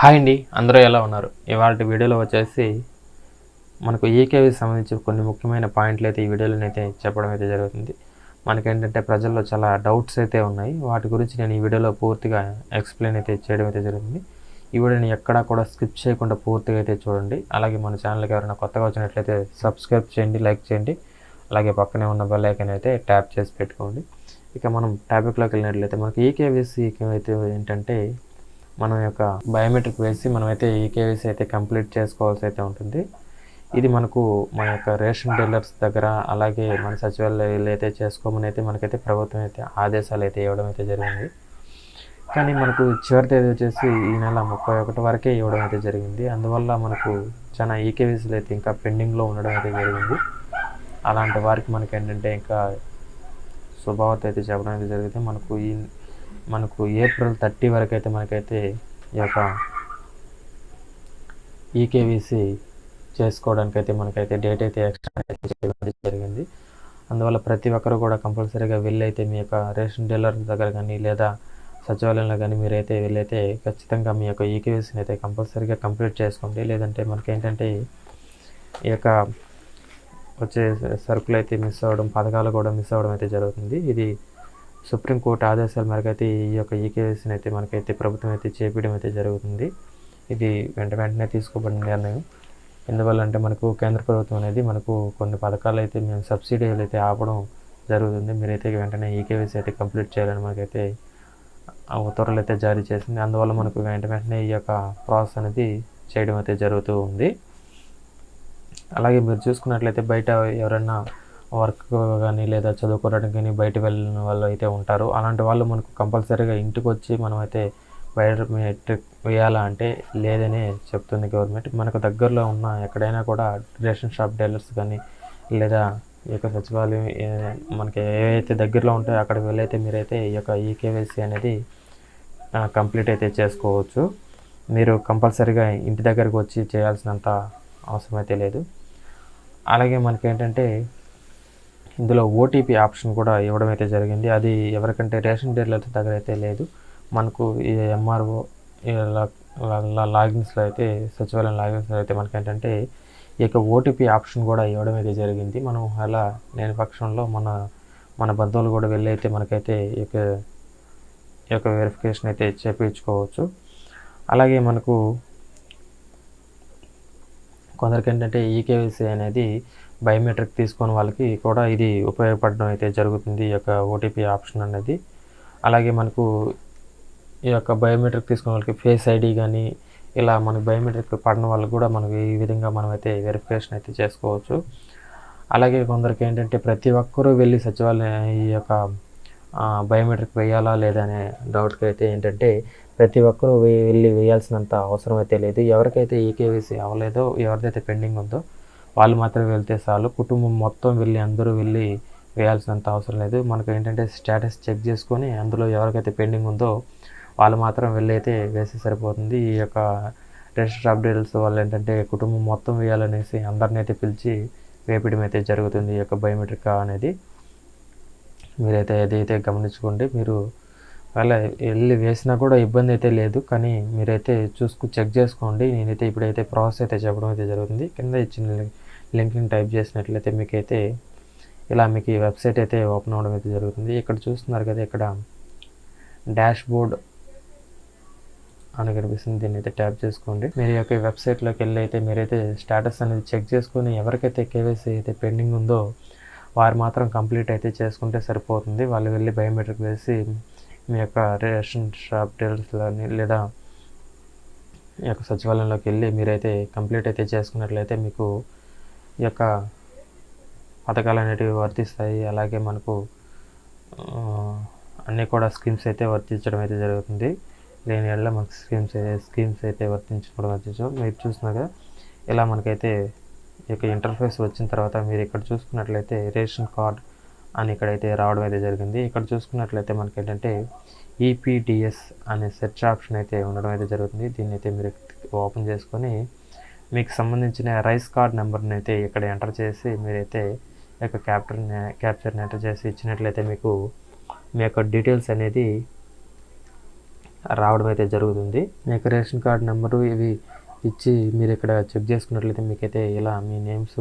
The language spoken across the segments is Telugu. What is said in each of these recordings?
హాయ్ అండి, అందరూ ఎలా ఉన్నారు? ఇవాల్టి వీడియోలో వచ్చేసి మనకు ఈకేవీకి సంబంధించి కొన్ని ముఖ్యమైన పాయింట్లు అయితే ఈ వీడియోలోనైతే చెప్పడం అయితే జరుగుతుంది. మనకేంటంటే ప్రజల్లో చాలా డౌట్స్ అయితే ఉన్నాయి. వాటి గురించి నేను ఈ వీడియోలో పూర్తిగా ఎక్స్‌ప్లెయిన్ అయితే చేయడం అయితే జరుగుతుంది. ఈ వీడియోని ఎక్కడా కూడా స్కిప్ చేయకుండా పూర్తిగా అయితే చూడండి. అలాగే మన ఛానల్‌కి ఎవరైనా కొత్తగా వచ్చినట్లయితే సబ్స్క్రైబ్ చేయండి, లైక్ చేయండి. అలాగే పక్కనే ఉన్న బెల్ ఐకాన్ అయితే ట్యాప్ చేసి పెట్టుకోండి. ఇక మనం టాపిక్‌లోకి వెళ్ళినట్లయితే మనకి ఈకేవైసీకి అయితే ఏంటంటే మనం యొక్క బయోమెట్రిక్ వేసి మనమైతే ఈకేవైసీ అయితే కంప్లీట్ చేసుకోవాల్సి అయితే ఉంటుంది. ఇది మనకు మన యొక్క రేషన్ డీలర్స్ దగ్గర అలాగే మన సచివాలయాలు అయితే చేసుకోమని అయితే మనకైతే ప్రభుత్వం అయితే ఆదేశాలు అయితే ఇవ్వడం అయితే జరిగింది. కానీ మనకు చివరి తేదీ వచ్చేసి ఈ నెల 31 వరకే ఇవ్వడం అయితే జరిగింది. అందువల్ల మనకు చాలా ఈకేవైసీలు అయితే ఇంకా పెండింగ్లో ఉండడం అయితే జరిగింది. అలాంటి వారికి మనకేంటంటే ఇంకా శుభవార్త అయితే చెప్పడం అయితే జరిగింది. మనకు ఏప్రిల్ 30 వరకు అయితే మనకైతే ఈ యొక్క ఈకేవీసీ చేసుకోవడానికైతే మనకైతే డేట్ అయితే ఎక్స్టెండ్ అయితే చేయడం జరిగింది. అందువల్ల ప్రతి ఒక్కరు కూడా కంపల్సరీగా వెళ్ళైతే మీ యొక్క రేషన్ డీలర్ దగ్గర కానీ లేదా సచివాలయంలో కానీ మీరైతే వెళ్ళైతే ఖచ్చితంగా మీ యొక్క ఈకేవీసీని అయితే కంపల్సరీగా కంప్లీట్ చేసుకోండి. లేదంటే మనకేంటంటే ఈ యొక్క వచ్చే సరుకులు అయితే మిస్ అవ్వడం, పథకాలు కూడా మిస్ అవ్వడం అయితే జరుగుతుంది. ఇది సుప్రీంకోర్టు ఆదేశాల మేరకు అయితే ఈ యొక్క ఈకేవైసీని అయితే మనకైతే ప్రభుత్వం అయితే చేపట్టడం అయితే జరుగుతుంది. ఇది వెంటనే తీసుకోబడిన నిర్ణయం. ఎందువల్ల అంటే మనకు కేంద్ర ప్రభుత్వం అనేది మనకు కొన్ని పథకాలు అయితే మేము సబ్సిడీలు అయితే ఆపడం జరుగుతుంది. మీరైతే వెంటనే ఈకేవైసీ అయితే కంప్లీట్ చేయాలని మనకైతే ఉత్తర్వులు అయితే జారీ చేసింది. అందువల్ల మనకు వెంటనే ఈ యొక్క ప్రాసెస్ అనేది చేయడం అయితే జరుగుతూ ఉంది. అలాగే మీరు చూసుకున్నట్లయితే బయట ఎవరైనా వర్క్ కానీ లేదా చదువుకోవడానికి కానీ బయట వెళ్ళిన వాళ్ళు అయితే ఉంటారు. అలాంటి వాళ్ళు మనకు కంపల్సరీగా ఇంటికి వచ్చి మనమైతే బయోమెట్రిక్ వేయాలా అంటే లేదని చెప్తుంది గవర్నమెంట్. మనకు దగ్గరలో ఉన్న ఎక్కడైనా కూడా రేషన్ షాప్ డీలర్స్ కానీ లేదా ఈ యొక్క సచివాలయం మనకి ఏవైతే దగ్గరలో ఉంటాయో అక్కడికి వెళ్ళైతే మీరైతే ఈ యొక్క ఈకేవైసీ అనేది కంప్లీట్ అయితే చేసుకోవచ్చు. మీరు కంపల్సరీగా ఇంటి దగ్గరకు వచ్చి చేయాల్సినంత అవసరం అయితే లేదు. అలాగే మనకేంటంటే ఇందులో ఓటీపీ ఆప్షన్ కూడా ఇవ్వడం అయితే జరిగింది. అది ఎవరికంటే రేషన్ డీలర్స్ దగ్గర అయితే లేదు. మనకు ఈ ఎంఆర్ఓ లాగిన్స్లో అయితే సచివాలయం లాగిన్స్లో అయితే మనకేంటంటే ఈ యొక్క ఓటీపీ ఆప్షన్ కూడా ఇవ్వడం అయితే జరిగింది. మనం అలా లేని పక్షంలో మన బంధువులు కూడా వెళ్ళి అయితే మనకైతే ఈ యొక్క వెరిఫికేషన్ అయితే చేయించుకోవచ్చు. అలాగే మనకు కొందరికి ఏంటంటే ఈకేవైసీ అనేది బయోమెట్రిక్ తీసుకొని వాళ్ళకి కూడా ఇది ఉపయోగపడడం అయితే జరుగుతుంది, ఈ యొక్క ఓటీపీ ఆప్షన్ అనేది. అలాగే మనకు ఈ యొక్క బయోమెట్రిక్ తీసుకున్న వాళ్ళకి ఫేస్ ఐడి కానీ ఇలా మనకు బయోమెట్రిక్ పడిన వాళ్ళకి కూడా మనకి ఈ విధంగా మనమైతే వెరిఫికేషన్ అయితే చేసుకోవచ్చు. అలాగే కొందరికి ఏంటంటే ప్రతి ఒక్కరూ వెళ్ళి సచివాలయం ఈ యొక్క బయోమెట్రిక్ వేయాలా లేదా అనే డౌట్కి అయితే ఏంటంటే ప్రతి ఒక్కరూ వెళ్ళి వేయాల్సినంత అవసరం అయితే లేదు. ఎవరికైతే ఈకేవైసీ అవ్వలేదో, ఎవరిదైతే పెండింగ్ ఉందో వాళ్ళు మాత్రం వెళ్తే చాలు. కుటుంబం మొత్తం వెళ్ళి అందరూ వెళ్ళి వేయాల్సినంత అవసరం లేదు. మనకు ఏంటంటే స్టేటస్ చెక్ చేసుకొని అందులో ఎవరికైతే పెండింగ్ ఉందో వాళ్ళు మాత్రం వెళ్ళి అయితే వేస్తే సరిపోతుంది. ఈ యొక్క రేషన్ షాప్ డీలర్స్ వాళ్ళు ఏంటంటే కుటుంబం మొత్తం వేయాలనేసి అందరిని అయితే పిలిచి వేపడం అయితే జరుగుతుంది ఈ యొక్క బయోమెట్రిక్ అనేది. మీరైతే ఏదైతే గమనించుకోండి. మీరు అలా వెళ్ళి వేసినా కూడా ఇబ్బంది అయితే లేదు, కానీ మీరైతే చెక్ చేసుకోండి. నేనైతే ఇప్పుడైతే ప్రాసెస్ అయితే చెప్పడం అయితే జరుగుతుంది. కింద ఇచ్చిన లింక్ని టైప్ చేసినట్లయితే మీకైతే ఇలా మీకు ఈ వెబ్సైట్ అయితే ఓపెన్ అవ్వడం అయితే జరుగుతుంది. ఇక్కడ చూస్తున్నారు కదా, ఇక్కడ డాష్ బోర్డ్ అని కనిపిస్తుంది. దీన్ని అయితే ట్యాప్ చేసుకోండి. మీరు యొక్క వెబ్సైట్లోకి వెళ్ళి అయితే మీరైతే స్టేటస్ అనేది చెక్ చేసుకొని ఎవరికైతే కేవైసీ అయితే పెండింగ్ ఉందో వారు మాత్రం కంప్లీట్ అయితే చేసుకుంటే సరిపోతుంది. వాళ్ళు వెళ్ళి బయోమెట్రిక్ వేసి మీ యొక్క రేషన్ షాప్ డీలర్స్లోని లేదా ఈ యొక్క సచివాలయంలోకి వెళ్ళి మీరైతే కంప్లీట్ అయితే చేసుకున్నట్లయితే మీకు ఈ యొక్క పథకాలు అనేటివి వర్తిస్తాయి. అలాగే మనకు అన్నీ కూడా స్కీమ్స్ అయితే వర్తించడం అయితే జరుగుతుంది. లేని ఏళ్ళ మనకు స్కీమ్స్ అయితే వర్తించడం. మీరు చూసినాక ఇలా మనకైతే ఈ యొక్క ఇంటర్ఫేస్ వచ్చిన తర్వాత మీరు ఇక్కడ చూసుకున్నట్లయితే రేషన్ కార్డ్ అని ఇక్కడైతే రావడం అయితే జరిగింది. ఇక్కడ చూసుకున్నట్లయితే మనకి ఏంటంటే ఈపీడిఎస్ అనే సెర్చ్ ఆప్షన్ అయితే ఉండడం అయితే జరుగుతుంది. దీన్ని అయితే మీరు ఓపెన్ చేసుకొని మీకు సంబంధించిన రైస్ కార్డ్ నెంబర్ని అయితే ఇక్కడ ఎంటర్ చేసి మీరైతే ఈ యొక్క క్యాప్చర్ని ఎంటర్ చేసి ఇచ్చినట్లయితే మీకు మీ యొక్క డీటెయిల్స్ అనేది రావడం అయితే జరుగుతుంది. మీ యొక్క రేషన్ కార్డ్ నెంబరు ఇవి ఇచ్చి మీరు ఇక్కడ చెక్ చేసుకున్నట్లయితే మీకైతే ఇలా మీ నేమ్స్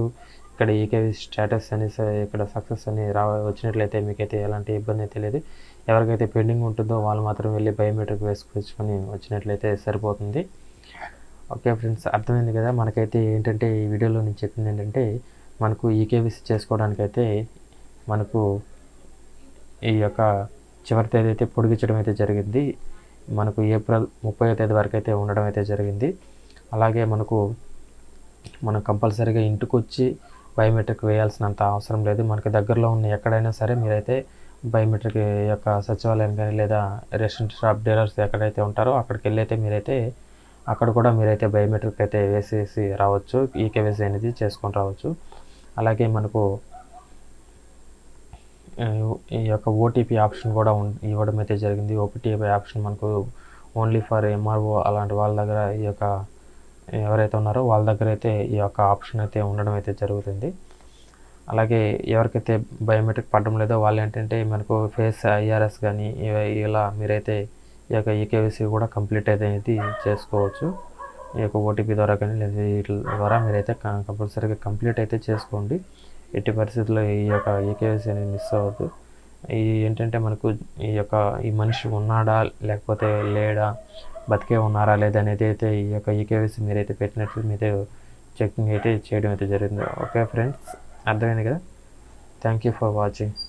ఇక్కడ ఈకేవైసీ స్టేటస్ అనేసి ఇక్కడ సక్సెస్ అని వచ్చినట్లయితే మీకైతే ఎలాంటి ఇబ్బంది అయితే లేదు. ఎవరికైతే పెండింగ్ ఉంటుందో వాళ్ళు మాత్రం వెళ్ళి బయోమెట్రిక్ వేసుకొచ్చుకొని వచ్చినట్లయితే సరిపోతుంది. ఓకే ఫ్రెండ్స్, అర్థమైంది కదా. మనకైతే ఏంటంటే ఈ వీడియోలో నేను చెప్పింది ఏంటంటే మనకు ఈకేవైసీ చేసుకోవడానికైతే మనకు ఈ యొక్క చివరి తేదీ అయితే పొడిగించడం అయితే జరిగింది. మనకు ఏప్రిల్ 30వ తేదీ వరకు అయితే ఉండడం అయితే జరిగింది. అలాగే మనం కంపల్సరీగా ఇంటికొచ్చి బయోమెట్రిక్ వేయాల్సినంత అవసరం లేదు. మనకి దగ్గరలో ఉన్న ఎక్కడైనా సరే మీరైతే బయోమెట్రిక్ యొక్క సచివాలయం కానీ లేదా రేషన్ షాప్ డీలర్స్ ఎక్కడైతే ఉంటారో అక్కడికి వెళ్ళి అయితే మీరైతే అక్కడ కూడా మీరైతే బయోమెట్రిక్ అయితే వేసేసి రావచ్చు. ఈకేవైసీ అనేది చేసుకొని రావచ్చు. అలాగే మనకు ఈ యొక్క ఓటీపీ ఆప్షన్ కూడా ఇవ్వడం అయితే జరిగింది. ఓటీపీ ఆప్షన్ మనకు ఓన్లీ ఫర్ ఎంఆర్ఓ అలాంటి వాళ్ళ దగ్గర ఈ యొక్క ఎవరైతే ఉన్నారో వాళ్ళ దగ్గర అయితే ఈ యొక్క ఆప్షన్ అయితే ఉండడం అయితే జరుగుతుంది. అలాగే ఎవరికైతే బయోమెట్రిక్ పడడం లేదో వాళ్ళు ఏంటంటే మనకు ఫేస్ ఐఆర్ఎస్ కానీ ఇలా మీరైతే ఈ యొక్క ఈకేవైసీ కూడా కంప్లీట్ అనేది చేసుకోవచ్చు. ఈ యొక్క ఓటీపీ ద్వారా కానీ లేదా వీటి ద్వారా మీరైతే కంపల్సరీగా కంప్లీట్ అయితే చేసుకోండి. ఎట్టి పరిస్థితుల్లో ఈ యొక్క ఈకేవైసీ అనేది మిస్ అవ్వద్దు. ఏంటంటే మనకు ఈ మనిషి ఉన్నాడా లేకపోతే లేడా, బతికే ఉన్నారా లేదా అనేది అయితే ఈ యొక్క ఈకేవైసీ మీరైతే పెట్టినట్లు మీతో చెకింగ్ అయితే చేయడం అయితే జరిగింది. ఓకే ఫ్రెండ్స్, అర్థమైంది కదా. Thank you for watching.